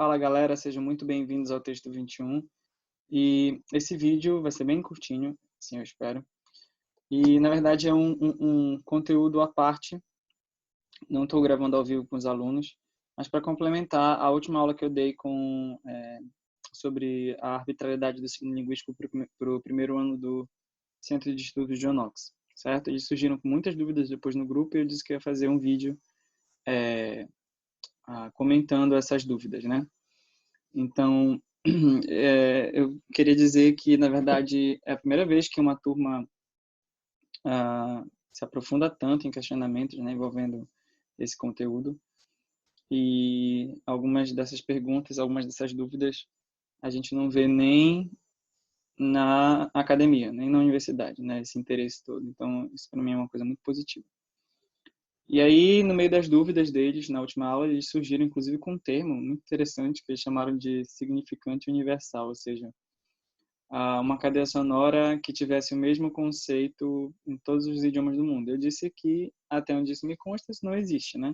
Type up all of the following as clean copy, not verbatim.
Fala galera, sejam muito bem-vindos ao Texto 21. E esse vídeo vai ser bem curtinho, assim eu espero. E na verdade é um conteúdo à parte, não estou gravando ao vivo com os alunos, mas para complementar a última aula que eu dei sobre a arbitrariedade do signo linguístico para o primeiro ano do Centro de Estudos de Onox, certo? Eles surgiram com muitas dúvidas depois no grupo e eu disse que ia fazer um vídeo comentando essas dúvidas, né? Então, eu queria dizer que, na verdade, é a primeira vez que uma turma se aprofunda tanto em questionamentos, né, envolvendo esse conteúdo. E algumas dessas perguntas, algumas dessas dúvidas, a gente não vê nem na academia, nem na universidade, né, esse interesse todo. Então, isso para mim é uma coisa muito positiva. E aí, no meio das dúvidas deles, na última aula, eles surgiram, inclusive, com um termo muito interessante que eles chamaram de significante universal, ou seja, uma cadeia sonora que tivesse o mesmo conceito em todos os idiomas do mundo. Eu disse que, até onde isso me consta, isso não existe, né?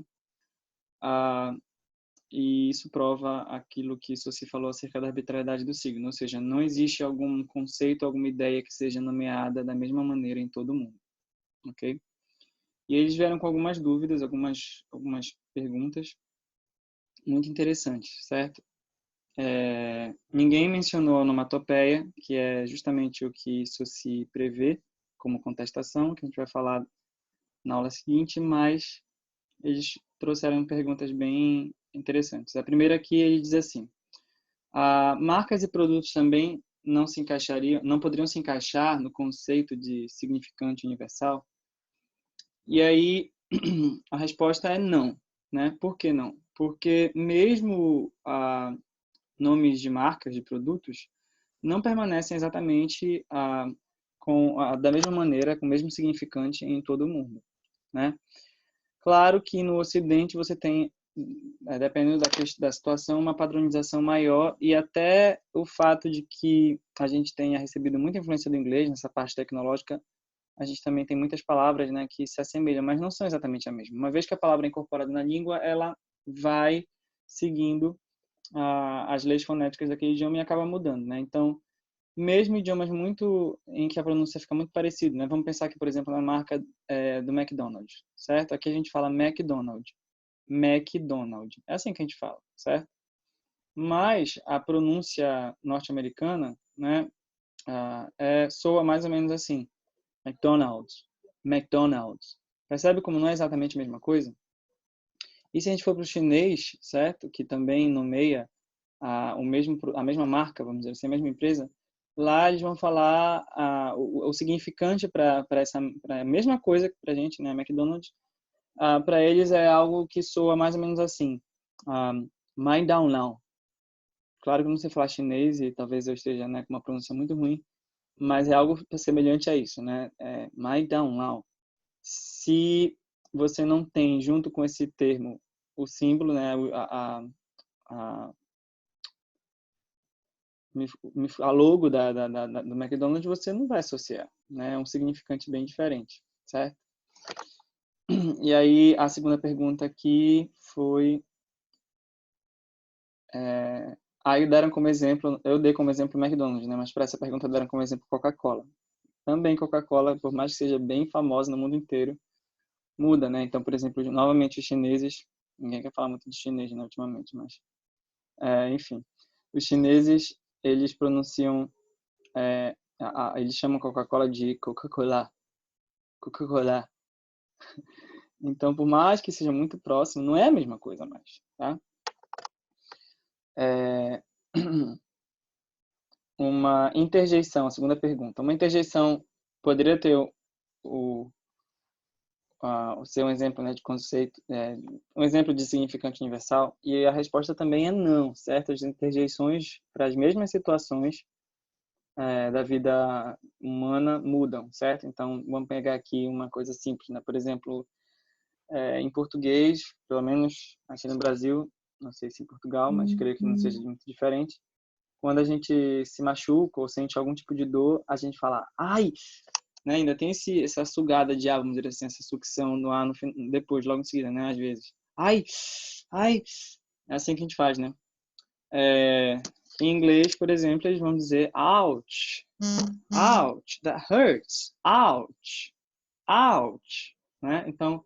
E isso prova aquilo que Saussure falou acerca da arbitrariedade do signo, ou seja, não existe algum conceito, alguma ideia que seja nomeada da mesma maneira em todo mundo, ok? E eles vieram com algumas dúvidas, algumas perguntas muito interessantes, certo? Ninguém mencionou a onomatopeia, que é justamente o que Saussure prevê como contestação, que a gente vai falar na aula seguinte, mas eles trouxeram perguntas bem interessantes. A primeira aqui, ele diz assim: marcas e produtos também não poderiam se encaixar no conceito de significante universal? E aí, a resposta é não, né? Por que não? Porque mesmo nomes de marcas, de produtos, não permanecem exatamente da mesma maneira, com o mesmo significante em todo o mundo, né? Claro que no Ocidente você tem, dependendo da situação, uma padronização maior e até o fato de que a gente tenha recebido muita influência do inglês nessa parte tecnológica, a gente também tem muitas palavras, né, que se assemelham, mas não são exatamente a mesma. Uma vez que a palavra é incorporada na língua, ela vai seguindo as leis fonéticas daquele idioma e acaba mudando, né? Então, mesmo idiomas em que a pronúncia fica muito parecida, né? Vamos pensar aqui, por exemplo, na marca do McDonald's, certo? Aqui a gente fala McDonald's, McDonald's. É assim que a gente fala, certo? Mas a pronúncia norte-americana, né, soa mais ou menos assim: McDonald's, McDonald's. Percebe como não é exatamente a mesma coisa? E se a gente for para o chinês, certo? Que também nomeia a mesma marca, vamos dizer assim, a mesma empresa, lá eles vão falar o significante para a mesma coisa que para a gente, né, McDonald's, para eles é algo que soa mais ou menos assim: Mai Dao Lao. Claro que eu não sei falar chinês e talvez eu esteja, né, com uma pronúncia muito ruim, mas é algo semelhante a isso, né? Mai Dao Lao. Se você não tem junto com esse termo o símbolo, né, a logo do McDonald's, você não vai associar, né? É um significante bem diferente, certo? E aí, a segunda pergunta aqui foi... aí deram como exemplo, eu dei como exemplo o McDonald's, né? Mas para essa pergunta deram como exemplo Coca-Cola. Também Coca-Cola, por mais que seja bem famosa no mundo inteiro, muda, né? Então, por exemplo, novamente os chineses, ninguém quer falar muito de chinês, né, ultimamente, mas... enfim, os chineses, eles pronunciam... eles chamam Coca-Cola de Coca-Cola. Coca-Cola. Então, por mais que seja muito próximo, não é a mesma coisa mais, tá? Uma interjeição, a segunda pergunta. Uma interjeição poderia ter ser um exemplo, né, de conceito, um exemplo de significante universal? E a resposta também é não, certo? As interjeições para as mesmas situações da vida humana mudam, certo? Então, vamos pegar aqui uma coisa simples, né? Por exemplo, em português, pelo menos aqui no Brasil, não sei se em Portugal, mas creio que não seja muito diferente, quando a gente se machuca ou sente algum tipo de dor, a gente fala ai, né? Ainda tem essa sugada de ar, vamos dizer assim, essa sucção no ar depois, logo em seguida, né? Às vezes, ai, ai, é assim que a gente faz, né? Em inglês, por exemplo, eles vão dizer ouch, ouch, that hurts, ouch, ouch, né? Então,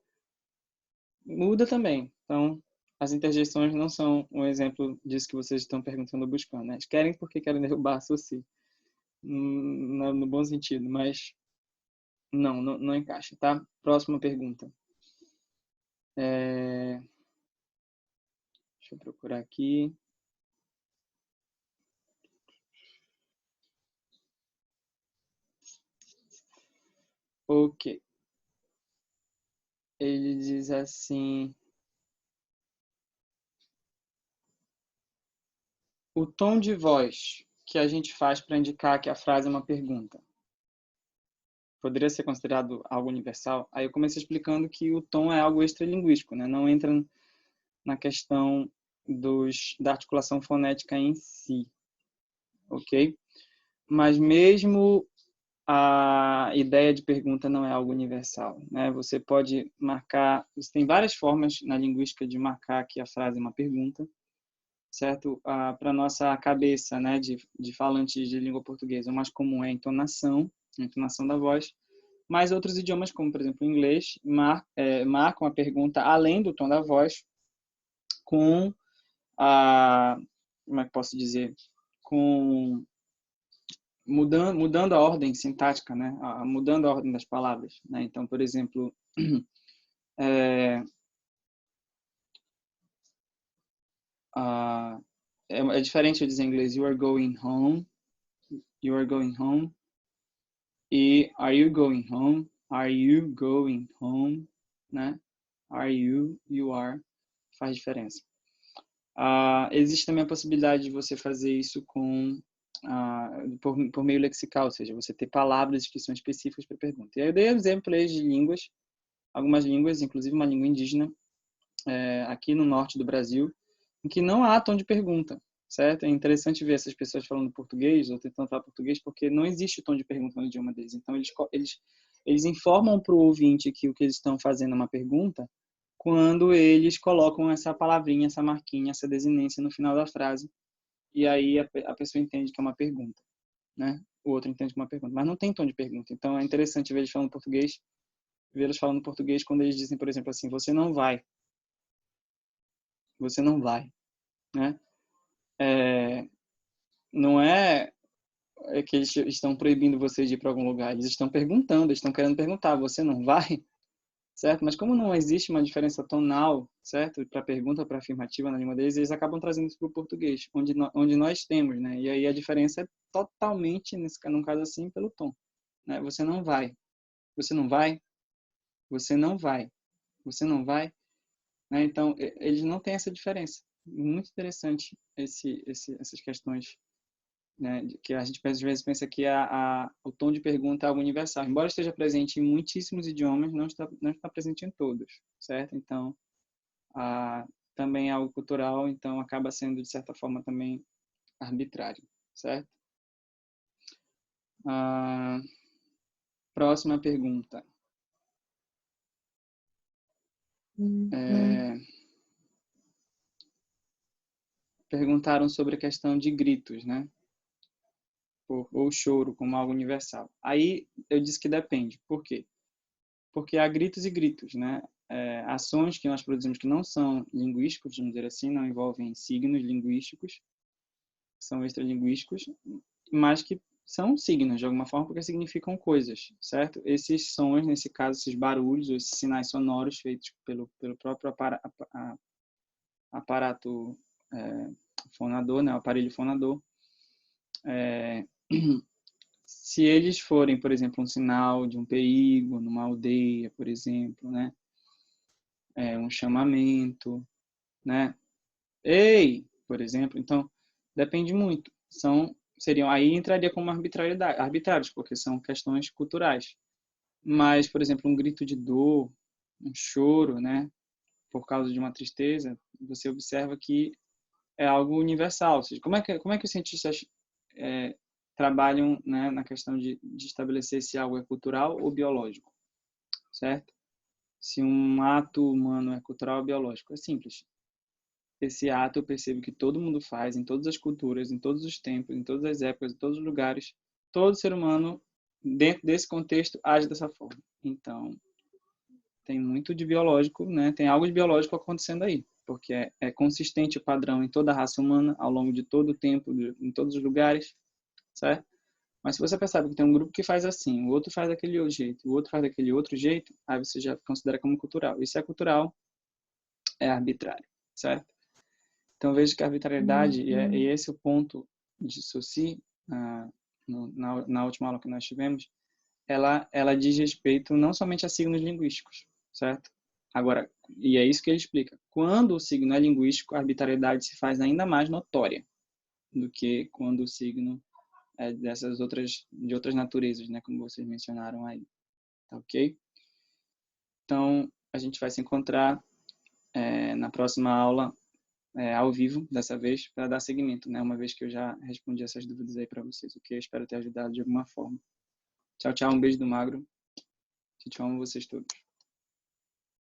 muda também. Então, as interjeições não são um exemplo disso que vocês estão perguntando ou buscando, né? Eles querem porque querem derrubar a Suci, no bom sentido, mas não encaixa, tá? Próxima pergunta. Deixa eu procurar aqui. Ok. Ele diz assim: o tom de voz que a gente faz para indicar que a frase é uma pergunta poderia ser considerado algo universal? Aí eu comecei explicando que o tom é algo extralinguístico, né? Não entra na questão da articulação fonética em si, ok? Mas mesmo a ideia de pergunta não é algo universal, né? Você pode marcar, você tem várias formas na linguística de marcar que a frase é uma pergunta, certo? Para nossa cabeça, né, de falantes de língua portuguesa, o mais comum é a entonação da voz, mas outros idiomas, como por exemplo o inglês, marcam a pergunta além do tom da voz, com como é que posso dizer? Com mudando a ordem sintática, né? Mudando a ordem das palavras, né? Então, por exemplo, é, é diferente eu dizer em inglês you are going home, e are you going home, né? You are, faz diferença. Existe também a possibilidade de você fazer isso por meio lexical, ou seja, você ter palavras que são específicas para a pergunta. E aí eu dei exemplos de línguas, algumas línguas, inclusive uma língua indígena, aqui no norte do Brasil, em que não há tom de pergunta, certo? É interessante ver essas pessoas falando português ou tentando falar português, porque não existe o tom de pergunta no idioma deles. Então, eles informam para o ouvinte que o que eles estão fazendo é uma pergunta quando eles colocam essa palavrinha, essa marquinha, essa desinência no final da frase, e aí a pessoa entende que é uma pergunta, né? O outro entende que é uma pergunta, mas não tem tom de pergunta. Então, é interessante ver eles falando português quando eles dizem, por exemplo, assim, você não vai, né? Não é que eles estão proibindo você de ir para algum lugar, eles estão perguntando, eles estão querendo perguntar, você não vai, certo? Mas como não existe uma diferença tonal, certo? Para pergunta, para afirmativa na língua deles, eles acabam trazendo isso para o português, onde nós temos, né? E aí a diferença é totalmente, num caso assim, pelo tom, né? Você não vai, você não vai, você não vai, você não vai, né? Então, eles não têm essa diferença. Muito interessante essas questões, né, que a gente às vezes pensa que o tom de pergunta é algo universal. Embora esteja presente em muitíssimos idiomas, não está presente em todos, certo? Então, também é algo cultural, então acaba sendo, de certa forma, também arbitrário, certo? Próxima pergunta. Perguntaram sobre a questão de gritos, né? Ou choro como algo universal. Aí eu disse que depende. Por quê? Porque há gritos e gritos, né? Ações que nós produzimos que não são linguísticos, vamos dizer assim, não envolvem signos linguísticos, são extralinguísticos, mas que são signos de alguma forma porque significam coisas, certo? Esses sons, nesse caso, esses barulhos, ou esses sinais sonoros feitos pelo próprio aparato fonador, né? O aparelho fonador, se eles forem, por exemplo, um sinal de um perigo numa aldeia, por exemplo, né? Um chamamento, né? Ei, por exemplo. Então, depende muito. Aí entraria como arbitrários, porque são questões culturais. Mas, por exemplo, um grito de dor, um choro, né? Por causa de uma tristeza, você observa que é algo universal. Ou seja, como é que os cientistas trabalham, né, na questão de estabelecer se algo é cultural ou biológico, certo? Se um ato humano é cultural ou biológico. É simples. esse ato eu percebo que todo mundo faz, em todas as culturas, em todos os tempos, em todas as épocas, em todos os lugares. Todo ser humano, dentro desse contexto, age dessa forma. Então, tem muito de biológico, né? Tem algo de biológico acontecendo aí, porque é consistente o padrão em toda a raça humana, ao longo de todo o tempo, em todos os lugares, certo? Mas se você percebe que tem um grupo que faz assim, o outro faz daquele outro jeito, o outro faz daquele outro jeito, aí você já considera como cultural. E se é cultural, é arbitrário, certo? Então veja que a arbitrariedade, e esse é o ponto de Saussure, na última aula que nós tivemos, ela diz respeito não somente a signos linguísticos, certo? Agora, e é isso que ele explica. Quando o signo é linguístico, a arbitrariedade se faz ainda mais notória do que quando o signo é de outras naturezas, né, como vocês mencionaram aí, tá ok? Então, a gente vai se encontrar na próxima aula, ao vivo, dessa vez, para dar seguimento, né, uma vez que eu já respondi essas dúvidas aí para vocês, ok? Eu espero ter ajudado de alguma forma. Tchau, tchau, um beijo do Magro. Te amo vocês todos.